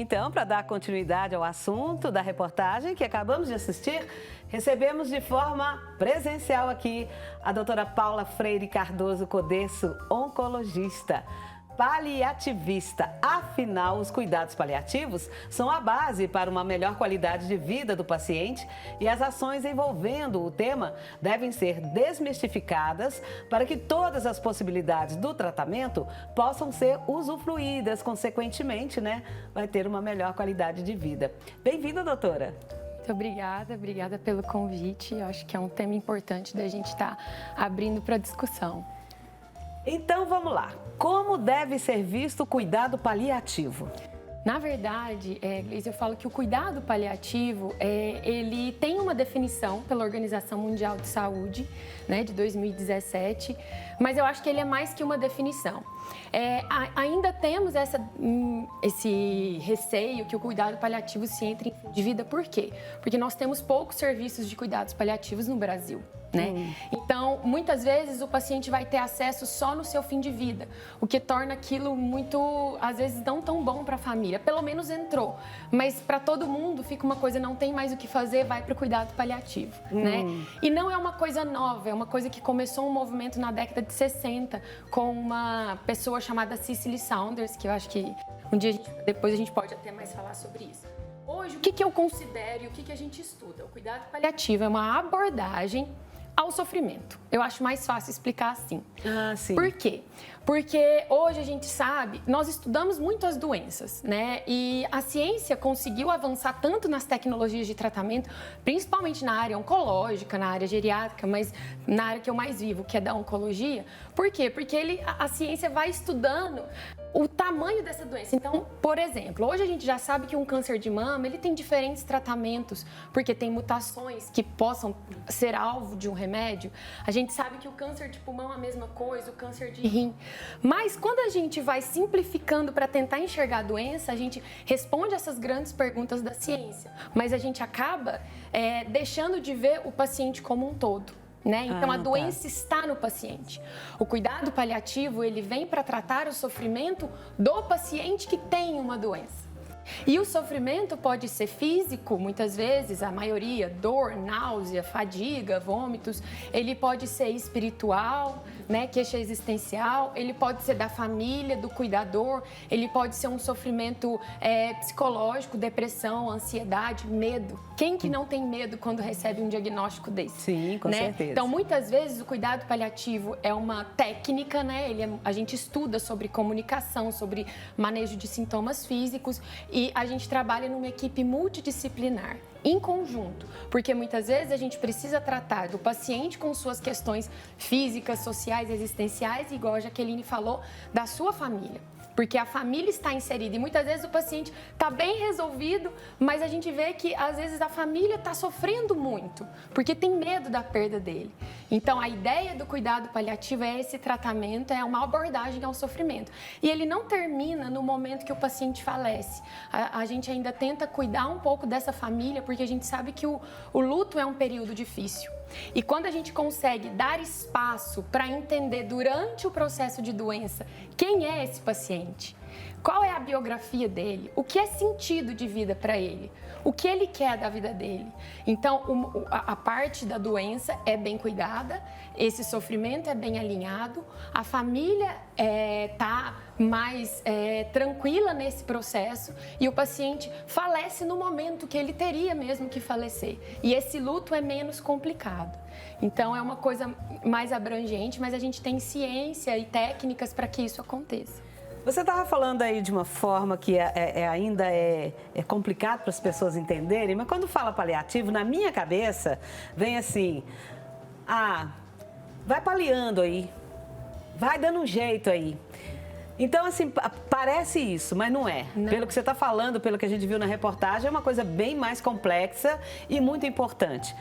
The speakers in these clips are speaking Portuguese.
Então, para dar continuidade ao assunto da reportagem que acabamos de assistir, recebemos de forma presencial aqui a doutora Paula Freire Cardoso Codesso, oncologista, paliativista. Afinal, os cuidados paliativos são a base para uma melhor qualidade de vida do paciente e as ações envolvendo o tema devem ser desmistificadas para que todas as possibilidades do tratamento possam ser usufruídas, consequentemente, vai ter uma melhor qualidade de vida. Bem-vinda, doutora. Muito obrigada pelo convite. Eu acho que é um tema importante da gente estar abrindo para discussão. Então vamos lá. Como deve ser visto o cuidado paliativo? Na verdade, Gleise, eu falo que o cuidado paliativo, ele tem uma definição pela Organização Mundial de Saúde, de 2017, mas eu acho que ele é mais que uma definição. Ainda temos esse receio que o cuidado paliativo se entre em fim de vida. Por quê? Porque nós temos poucos serviços de cuidados paliativos no Brasil. Então, muitas vezes o paciente vai ter acesso só no seu fim de vida, o que torna aquilo muito, às vezes, não tão bom para a família. Pelo menos entrou, mas para todo mundo fica uma coisa, não tem mais o que fazer, vai para o cuidado paliativo, E não é uma coisa nova, é uma coisa que começou um movimento na década de 60 com uma pessoa chamada Cicely Saunders, que eu acho que um dia, depois a gente pode até mais falar sobre isso. Hoje, o que eu considero e o que a gente estuda? O cuidado paliativo é uma abordagem ao sofrimento. Eu acho mais fácil explicar assim. Sim. Por quê? Porque hoje a gente sabe, nós estudamos muito as doenças, E a ciência conseguiu avançar tanto nas tecnologias de tratamento, principalmente na área oncológica, na área geriátrica, mas na área que eu mais vivo, que é da oncologia. Por quê? Porque a ciência vai estudando o tamanho dessa doença. Então, por exemplo, hoje a gente já sabe que um câncer de mama, ele tem diferentes tratamentos, porque tem mutações que possam ser alvo de um remédio. A gente sabe que o câncer de pulmão é a mesma coisa, o câncer de rim. Mas quando a gente vai simplificando para tentar enxergar a doença, a gente responde essas grandes perguntas da ciência, mas a gente acaba deixando de ver o paciente como um todo. Então, a doença está no paciente. O cuidado paliativo, ele vem para tratar o sofrimento do paciente que tem uma doença. E o sofrimento pode ser físico, muitas vezes, a maioria, dor, náusea, fadiga, vômitos. Ele pode ser espiritual, queixa existencial. Ele pode ser da família, do cuidador. Ele pode ser um sofrimento psicológico, depressão, ansiedade, medo. Quem que não tem medo quando recebe um diagnóstico desse? Sim, com certeza. Então, muitas vezes, o cuidado paliativo é uma técnica, a gente estuda sobre comunicação, sobre manejo de sintomas físicos. E a gente trabalha numa equipe multidisciplinar, em conjunto, porque muitas vezes a gente precisa tratar do paciente com suas questões físicas, sociais, existenciais, igual a Jaqueline falou, da sua família. Porque a família está inserida e muitas vezes o paciente está bem resolvido, mas a gente vê que às vezes a família está sofrendo muito, porque tem medo da perda dele. Então a ideia do cuidado paliativo é esse tratamento, é uma abordagem ao sofrimento. E ele não termina no momento que o paciente falece. A gente ainda tenta cuidar um pouco dessa família, porque a gente sabe que o luto é um período difícil. E quando a gente consegue dar espaço para entender durante o processo de doença quem é esse paciente, qual é a biografia dele, o que é sentido de vida para ele, o que ele quer da vida dele. Então, a parte da doença é bem cuidada, esse sofrimento é bem alinhado, a família está mais tranquila nesse processo e o paciente falece no momento que ele teria mesmo que falecer. E esse luto é menos complicado. Então, é uma coisa mais abrangente, mas a gente tem ciência e técnicas para que isso aconteça. Você estava falando aí de uma forma que ainda é complicado para as pessoas entenderem, mas quando fala paliativo, na minha cabeça, vem assim, vai paliando aí, vai dando um jeito aí. Então, assim, parece isso, mas não é. Não. Pelo que você está falando, pelo que a gente viu na reportagem, é uma coisa bem mais complexa e muito importante.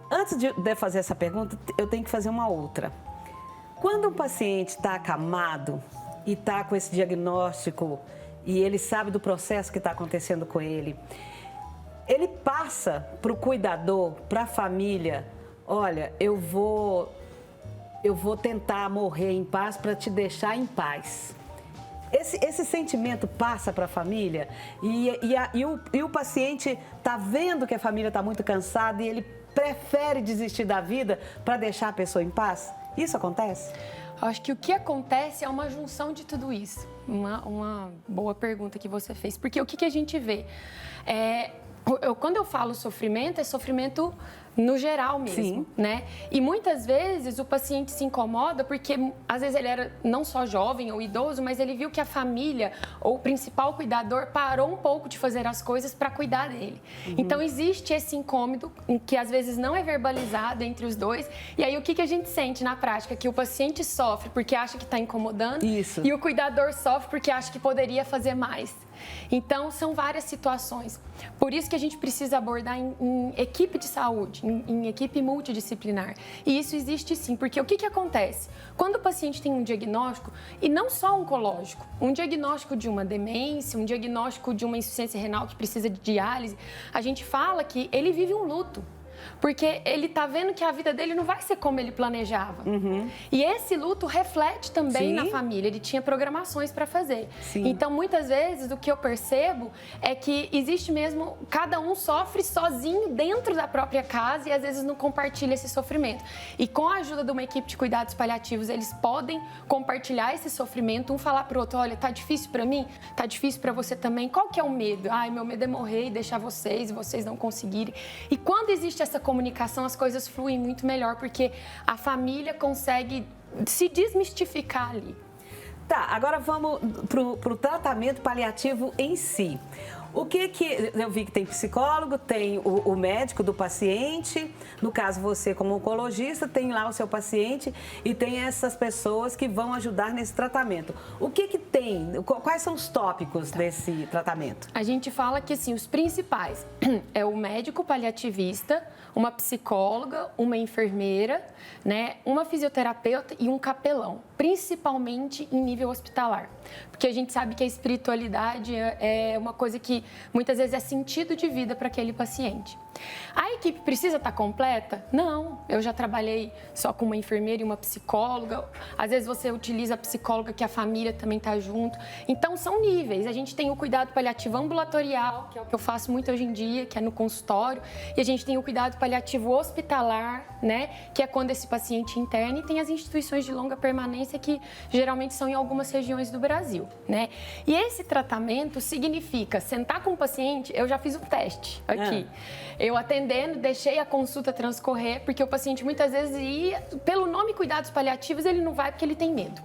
Antes de fazer essa pergunta, eu tenho que fazer uma outra. Quando um paciente está acamado e está com esse diagnóstico e ele sabe do processo que está acontecendo com ele, ele passa para o cuidador, para a família, olha, eu vou tentar morrer em paz para te deixar em paz. Esse sentimento passa para a família e o paciente está vendo que a família está muito cansada e ele prefere desistir da vida para deixar a pessoa em paz? Isso acontece? Eu acho que o que acontece é uma junção de tudo isso. Uma boa pergunta que você fez. Porque o que a gente vê? Quando eu falo sofrimento, é sofrimento no geral mesmo, Sim. né? E muitas vezes o paciente se incomoda porque às vezes ele era não só jovem ou idoso, mas ele viu que a família ou o principal cuidador parou um pouco de fazer as coisas para cuidar dele. Então existe esse incômodo que às vezes não é verbalizado entre os dois. E aí o que a gente sente na prática? Que o paciente sofre porque acha que está incomodando. Isso. E o cuidador sofre porque acha que poderia fazer mais. Então, são várias situações. Por isso que a gente precisa abordar em equipe de saúde, em equipe multidisciplinar. E isso existe sim, porque o que acontece? Quando o paciente tem um diagnóstico, e não só oncológico, um diagnóstico de uma demência, um diagnóstico de uma insuficiência renal que precisa de diálise, a gente fala que ele vive um luto. Porque ele está vendo que a vida dele não vai ser como ele planejava. E esse luto reflete também Sim. na família. Ele tinha programações para fazer. Sim. Então, muitas vezes, o que eu percebo é que existe mesmo... Cada um sofre sozinho dentro da própria casa e, às vezes, não compartilha esse sofrimento. E com a ajuda de uma equipe de cuidados paliativos, eles podem compartilhar esse sofrimento. Um falar para o outro, olha, tá difícil para mim? Tá difícil para você também? Qual que é o medo? Ai, meu medo é morrer e deixar vocês e vocês não conseguirem. E quando existe essa comunicação, as coisas fluem muito melhor, porque a família consegue se desmistificar ali. Tá, agora vamos pro tratamento paliativo em si. O que eu vi que tem psicólogo, tem o médico do paciente, no caso você como oncologista, tem lá o seu paciente e tem essas pessoas que vão ajudar nesse tratamento. O que tem? Quais são os tópicos desse tratamento? A gente fala que assim, os principais é o médico paliativista, uma psicóloga, uma enfermeira, né, uma fisioterapeuta e um capelão, principalmente em nível hospitalar. Porque a gente sabe que a espiritualidade é uma coisa que muitas vezes é sentido de vida para aquele paciente. A equipe precisa estar completa? Não. Eu já trabalhei só com uma enfermeira e uma psicóloga. Às vezes você utiliza a psicóloga que a família também está junto. Então, são níveis. A gente tem o cuidado paliativo ambulatorial, que é o que eu faço muito hoje em dia, que é no consultório. E a gente tem o cuidado paliativo hospitalar, né? Que é quando esse paciente interna. E tem as instituições de longa permanência, que geralmente são em algumas regiões do Brasil, né? E esse tratamento significa sentar com o paciente. Eu já fiz o teste aqui. Eu atendendo, deixei a consulta transcorrer, porque o paciente muitas vezes ia, pelo nome cuidados paliativos, ele não vai porque ele tem medo.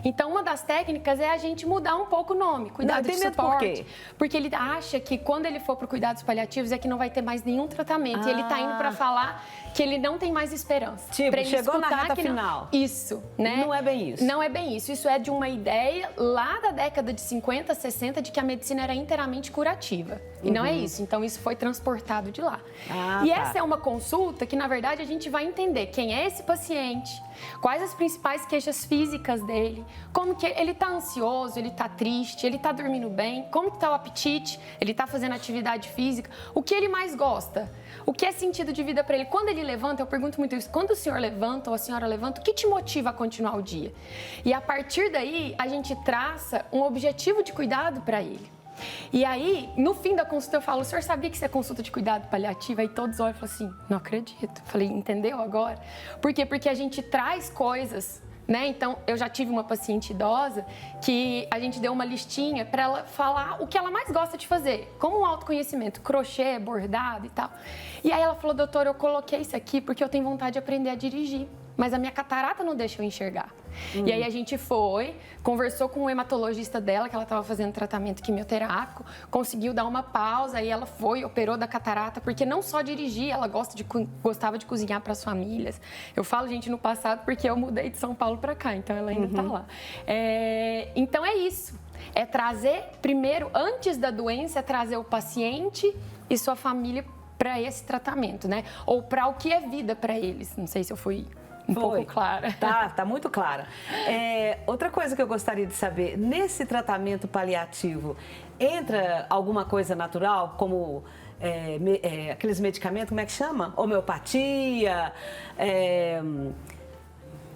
Então, uma das técnicas é a gente mudar um pouco o nome, cuidado de suporte. Por quê? Porque ele acha que quando ele for para cuidados paliativos é que não vai ter mais nenhum tratamento. E ele está indo para falar que ele não tem mais esperança. Tipo, chegou na reta final. Isso, né? Não é bem isso. Não é bem isso. Isso é de uma ideia lá da década de 50, 60, de que a medicina era inteiramente curativa. E não é isso. Então, isso foi transportado de lá. E essa é uma consulta que, na verdade, a gente vai entender quem é esse paciente, quais as principais queixas físicas dele, como que ele está ansioso, ele está triste, ele está dormindo bem, como que está o apetite, ele está fazendo atividade física, o que ele mais gosta, o que é sentido de vida para ele. Quando ele levanta, eu pergunto muito isso, quando o senhor levanta ou a senhora levanta, o que te motiva a continuar o dia? E a partir daí, a gente traça um objetivo de cuidado para ele. E aí, no fim da consulta, eu falo, o senhor sabia que isso é consulta de cuidado paliativo? Aí todos olham e falam assim, não acredito. Falei, entendeu agora? Por quê? Porque a gente traz coisas, né? Então, eu já tive uma paciente idosa que a gente deu uma listinha para ela falar o que ela mais gosta de fazer, como um autoconhecimento, crochê, bordado e tal. E aí ela falou, doutor, eu coloquei isso aqui porque eu tenho vontade de aprender a dirigir, mas a minha catarata não deixa eu enxergar. E aí a gente foi, conversou com o hematologista dela, que ela estava fazendo tratamento quimioterápico, conseguiu dar uma pausa, aí ela foi, operou da catarata, porque não só dirigir, ela gostava de cozinhar para as famílias. Eu falo, gente, no passado, porque eu mudei de São Paulo para cá, então ela ainda está lá. Então é isso, é trazer, primeiro, antes da doença, é trazer o paciente e sua família para esse tratamento, né? Ou para o que é vida para eles. Não sei se eu fui pouco clara. Tá muito clara. Outra coisa que eu gostaria de saber, nesse tratamento paliativo, entra alguma coisa natural, como aqueles medicamentos, como é que chama? Homeopatia,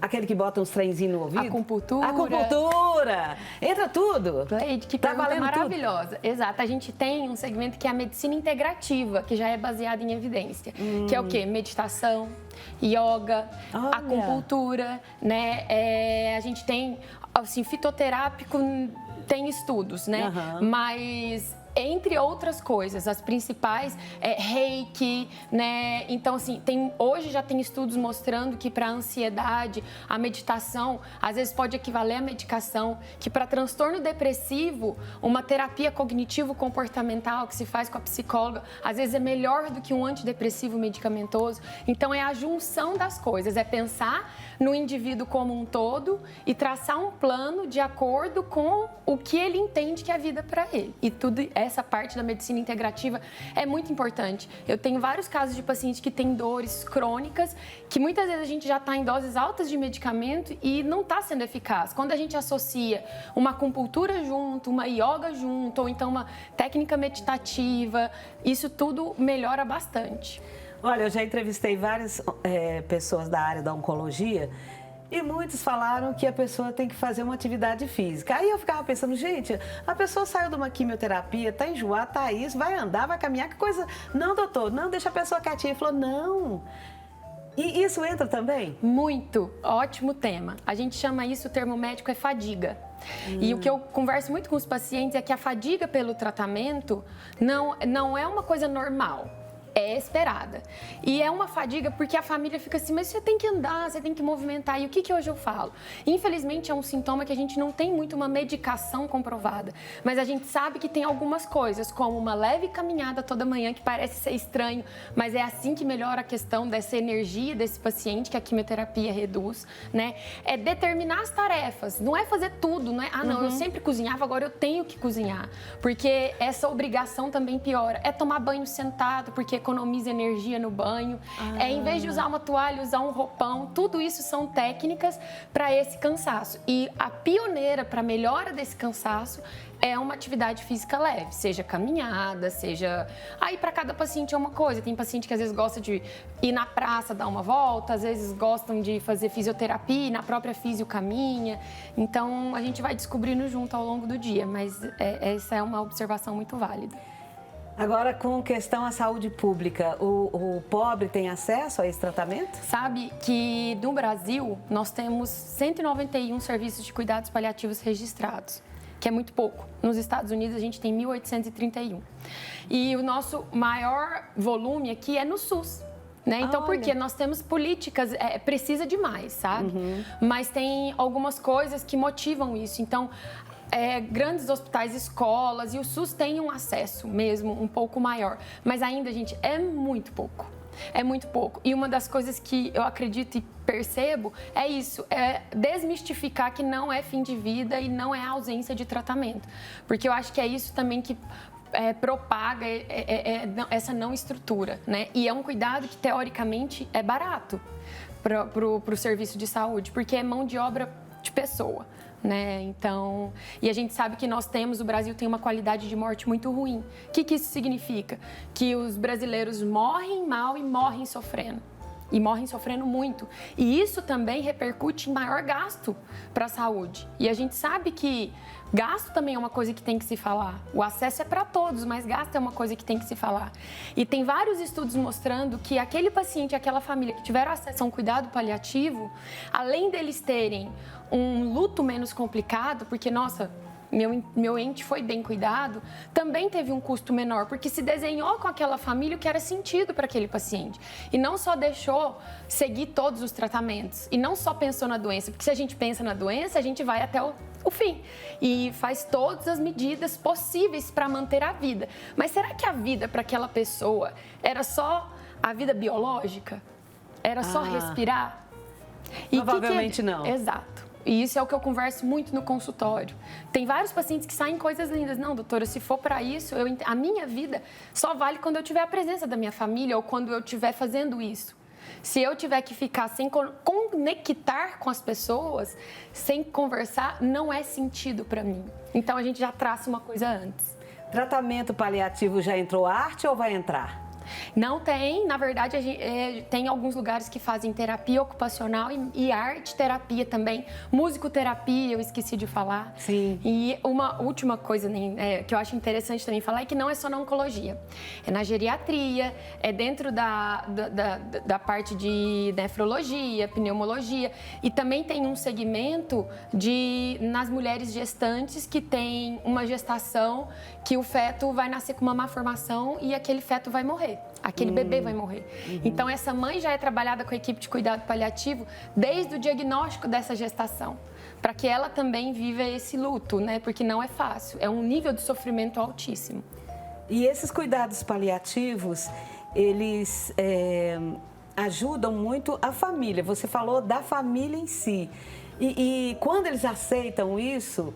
Aquele que bota uns trenzinhos no ouvido? Acupuntura. Acupuntura! Entra tudo? Cleide, que Tá pergunta valendo maravilhosa. Tudo? Exato. A gente tem um segmento que é a medicina integrativa, que já é baseada em evidência. Que é o quê? Meditação, yoga, acupuntura, né? A gente tem, assim, fitoterápico, tem estudos, né? Mas... entre outras coisas, as principais é reiki, né? Então, assim, hoje já tem estudos mostrando que para ansiedade, a meditação, às vezes pode equivaler à medicação, que para transtorno depressivo, uma terapia cognitivo-comportamental que se faz com a psicóloga, às vezes é melhor do que um antidepressivo medicamentoso. Então, é a junção das coisas, é pensar no indivíduo como um todo e traçar um plano de acordo com o que ele entende que é a vida para ele. E tudo essa parte da medicina integrativa é muito importante. Eu tenho vários casos de pacientes que têm dores crônicas, que muitas vezes a gente já está em doses altas de medicamento e não está sendo eficaz. Quando a gente associa uma acupuntura junto, uma yoga junto, ou então uma técnica meditativa, isso tudo melhora bastante. Olha, eu já entrevistei várias pessoas da área da oncologia e muitos falaram que a pessoa tem que fazer uma atividade física. Aí eu ficava pensando, gente, a pessoa saiu de uma quimioterapia, tá enjoada, tá isso, vai andar, vai caminhar, que coisa... Não, doutor, não, deixa a pessoa quietinha. Ele falou, não... E isso entra também? Muito. Ótimo tema. A gente chama isso, o termo médico é fadiga. E o que eu converso muito com os pacientes é que a fadiga pelo tratamento não é uma coisa normal. É esperada. E é uma fadiga porque a família fica assim, mas você tem que andar, você tem que movimentar. E o que hoje eu falo? Infelizmente é um sintoma que a gente não tem muito uma medicação comprovada. Mas a gente sabe que tem algumas coisas, como uma leve caminhada toda manhã, que parece ser estranho, mas é assim que melhora a questão dessa energia desse paciente que a quimioterapia reduz, né? É determinar as tarefas, não é fazer tudo, não é? Ah, não, eu sempre cozinhava, agora eu tenho que cozinhar. Porque essa obrigação também piora. É tomar banho sentado, porque economiza energia no banho, em vez de usar uma toalha, usar um roupão, tudo isso são técnicas para esse cansaço. E a pioneira para a melhora desse cansaço é uma atividade física leve, seja caminhada, seja... Aí para cada paciente é uma coisa, tem paciente que às vezes gosta de ir na praça, dar uma volta, às vezes gostam de fazer fisioterapia, na própria fisio caminha, então a gente vai descobrindo junto ao longo do dia, mas essa é uma observação muito válida. Agora, com questão à saúde pública, o pobre tem acesso a esse tratamento? Sabe que no Brasil nós temos 191 serviços de cuidados paliativos registrados, que é muito pouco. Nos Estados Unidos a gente tem 1.831. E o nosso maior volume aqui é no SUS. Né? Então, porque nós temos políticas, precisa de mais, sabe? Mas tem algumas coisas que motivam isso. Então, grandes hospitais, escolas e o SUS tem um acesso mesmo um pouco maior. Mas ainda, gente, é muito pouco. É muito pouco. E uma das coisas que eu acredito e percebo é isso, é desmistificar que não é fim de vida e não é ausência de tratamento. Porque eu acho que é isso também que propaga essa não estrutura, né? E é um cuidado que, teoricamente, é barato para o serviço de saúde, porque é mão de obra de pessoa. Né? Então, e a gente sabe que o Brasil tem uma qualidade de morte muito ruim. O que isso significa? Que os brasileiros morrem mal e morrem sofrendo. E morrem sofrendo muito. E isso também repercute em maior gasto para a saúde. E a gente sabe que gasto também é uma coisa que tem que se falar. O acesso é para todos, mas gasto é uma coisa que tem que se falar. E tem vários estudos mostrando que aquele paciente, aquela família que tiveram acesso a um cuidado paliativo, além deles terem um luto menos complicado, porque, nossa, meu ente foi bem cuidado, também teve um custo menor, porque se desenhou com aquela família o que era sentido para aquele paciente. E não só deixou seguir todos os tratamentos, e não só pensou na doença, porque se a gente pensa na doença, a gente vai até o fim e faz todas as medidas possíveis para manter a vida. Mas será que a vida para aquela pessoa era só a vida biológica? Era só respirar? Provavelmente não. Exato. E isso é o que eu converso muito no consultório. Tem vários pacientes que saem coisas lindas. Não, doutora, se for para isso, a minha vida só vale quando eu tiver a presença da minha família ou quando eu estiver fazendo isso. Se eu tiver que ficar sem conectar com as pessoas, sem conversar, não é sentido para mim. Então, a gente já traça uma coisa antes. Tratamento paliativo já entrou arte ou vai entrar? Não tem, na verdade, tem alguns lugares que fazem terapia ocupacional e arte terapia também, musicoterapia, eu esqueci de falar. Sim. E uma última coisa que eu acho interessante também falar é que não é só na oncologia, é na geriatria, é dentro da parte de nefrologia, pneumologia, e também tem um segmento nas mulheres gestantes que tem uma gestação que o feto vai nascer com uma má formação e aquele feto vai morrer. Aquele bebê vai morrer. Então, essa mãe já é trabalhada com a equipe de cuidado paliativo desde o diagnóstico dessa gestação, para que ela também viva esse luto, né? Porque não é fácil, é um nível de sofrimento altíssimo. E esses cuidados paliativos, eles ajudam muito a família. Você falou da família em si. E quando eles aceitam isso,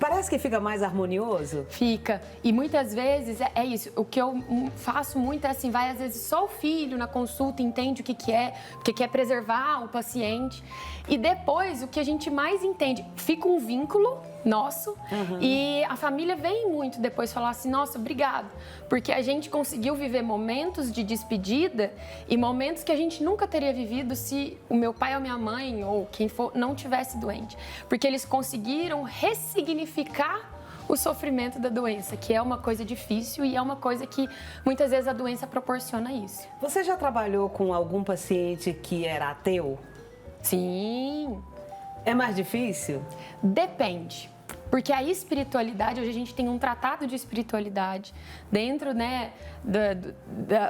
parece que fica mais harmonioso? Fica. E muitas vezes é isso. O que eu faço muito é assim, vai às vezes só o filho na consulta, entende o que é, porque quer preservar o paciente. E depois, o que a gente mais entende, fica um vínculo nosso e a família vem muito depois falar assim, nossa, obrigado, porque a gente conseguiu viver momentos de despedida e momentos que a gente nunca teria vivido se o meu pai ou minha mãe ou quem for não tivesse doente, porque eles conseguiram ressignificar o sofrimento da doença, que é uma coisa difícil e é uma coisa que muitas vezes a doença proporciona isso. Você já trabalhou com algum paciente que era ateu? Sim. É mais difícil? Depende. Porque a espiritualidade, hoje a gente tem um tratado de espiritualidade dentro, né,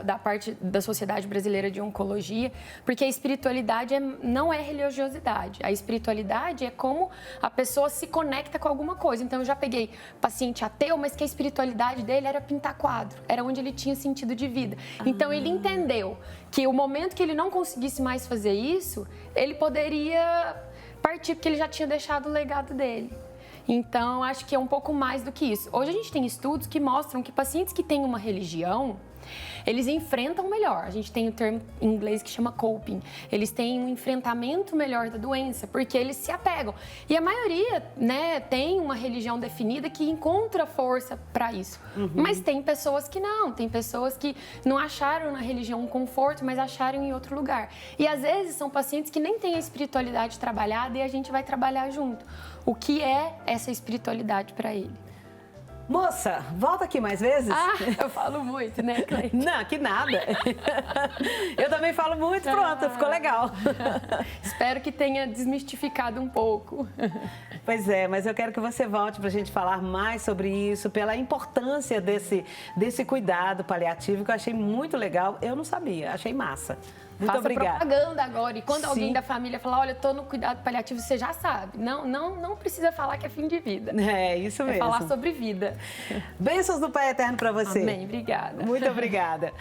da parte da Sociedade Brasileira de Oncologia, porque a espiritualidade não é religiosidade. A espiritualidade é como a pessoa se conecta com alguma coisa. Então, eu já peguei paciente ateu, mas que a espiritualidade dele era pintar quadro, era onde ele tinha sentido de vida. Então, ele entendeu que o momento que ele não conseguisse mais fazer isso, ele poderia partir, porque ele já tinha deixado o legado dele. Então, acho que é um pouco mais do que isso. Hoje a gente tem estudos que mostram que pacientes que têm uma religião, eles enfrentam melhor. A gente tem o termo em inglês que chama coping. Eles têm um enfrentamento melhor da doença, porque eles se apegam. E a maioria, né, tem uma religião definida que encontra força para isso. Mas tem pessoas que não. Tem pessoas que não acharam na religião um conforto, mas acharam em outro lugar. E às vezes são pacientes que nem têm a espiritualidade trabalhada e a gente vai trabalhar junto. O que é essa espiritualidade para ele? Moça, volta aqui mais vezes? Eu falo muito, né, Cleide? Não, que nada. Eu também falo muito, pronto, ficou legal. Espero que tenha desmistificado um pouco. Pois é, mas eu quero que você volte para a gente falar mais sobre isso, pela importância desse cuidado paliativo, que eu achei muito legal. Eu não sabia, achei massa. Muito obrigada. Propaganda agora. E quando alguém Sim. da família falar, olha, eu tô no cuidado paliativo, você já sabe. Não precisa falar que é fim de vida. É, isso mesmo. É falar sobre vida. Bênçãos do Pai Eterno para você. Amém, obrigada. Muito obrigada.